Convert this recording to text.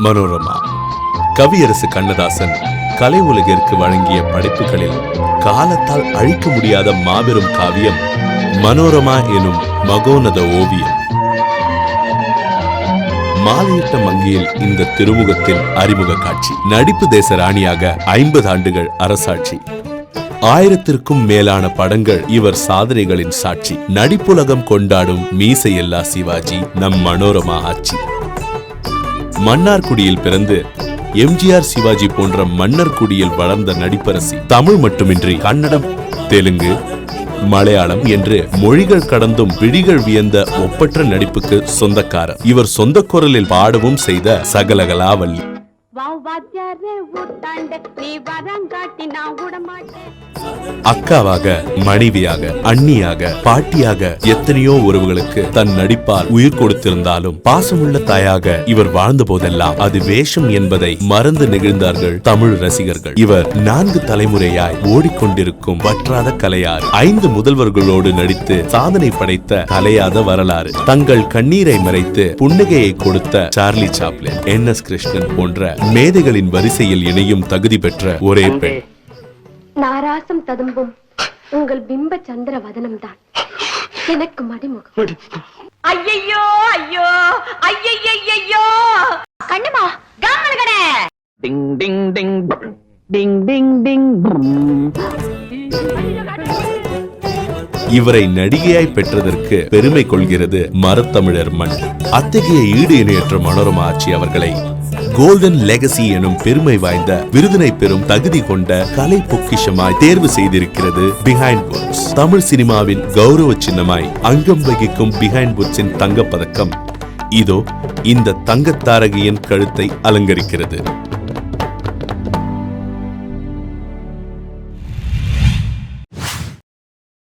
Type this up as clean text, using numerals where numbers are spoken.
மனோரமா. கவியரசு கண்ணதாசன் கலை உலகிற்கு வழங்கிய படைப்புகளில் காலத்தால் அழிக்க முடியாத மாபெரும் காவியம் மனோரமா எனும் மகோனத ஓவியம். மாலையிட்ட மங்கியில் இந்த திருமுகத்தின் அறிமுக காட்சி. நடிப்பு தேச ராணியாக 50 ஆண்டுகள் அரசாட்சி. 1000க்கும் மேலான படங்கள் இவர் சாதனைகளின் சாட்சி. நடிப்புலகம் கொண்டாடும் மீசையெல்லா சிவாஜி நம் மனோரமா ஆட்சி. மன்னார்குடியில் பிறந்து எம்ஜிஆர், சிவாஜி போன்ற மன்னர் குடியில் வளர்ந்த நடிப்பரசி. தமிழ் மட்டுமின்றி கன்னடம், தெலுங்கு, மலையாளம் என்று மொழிகள் கடந்தும் விழிகள் வியந்த ஒப்பற்ற நடிப்புக்கு சொந்தக்காரர். இவர் சொந்த குரலில் பாடவும் செய்த சகலகலாவல்லி. அக்காவாக, மனைவியாக, அண்ணியாக, பாட்டியாக எத்தனையோ உறவுகளுக்கு தன் நடிப்பால் உயிர் கொடுத்திருந்தாலும் பாசமுள்ள தாயாக இவர் வாழ்ந்த போதெல்லாம் அது வேஷம் என்பதை மறந்து நெகிழ்ந்தார்கள் தமிழ் ரசிகர்கள். இவர் 4 தலைமுறையாய் ஓடிக்கொண்டிருக்கும் வற்றாத கலையாறு. 5 முதல்வர்களோடு நடித்து சாதனை படைத்த கலையாத வரலாறு. தங்கள் கண்ணீரை மறைத்து புன்னகையை கொடுத்த சார்லி சாப்ளின், NS கிருஷ்ணன் போன்ற மேதைகளின் வரிசையில் இணையும் தகுதி பெற்ற ஒரே பெண். நாராசம் ததும்பும் உங்கள் பிம்ப சந்திர வதனம் தான் எனக்கு மடிமுகம். ஐயையோ ஐயோ ஐயையோ கண்ணம்மா காமலகடே டிங் டிங் டிங் டிங் டிங் டிங். இவரை நடிகையாய் பெற்றதற்கு பெருமை கொள்கிறது மரத்தமிழர் மண். அத்தகைய ஈடு இணையற்ற மனோரமா ஆட்சி அவர்களை கோல்டன் லெகசி எனும் பெருமை வாய்ந்த விருதினை பெறும் தகுதி கொண்ட கலை பொக்கிஷமாய் தேர்வு செய்திருக்கிறது பிஹைண்ட் புட்ஸ். தமிழ் சினிமாவின் கௌரவ சின்னமாய் அங்கம் வகிக்கும் பிஹைண்ட் புட்ஸின் தங்கப்பதக்கம் இதோ இந்த தங்கத்தாரகையின் கழுத்தை அலங்கரிக்கிறது.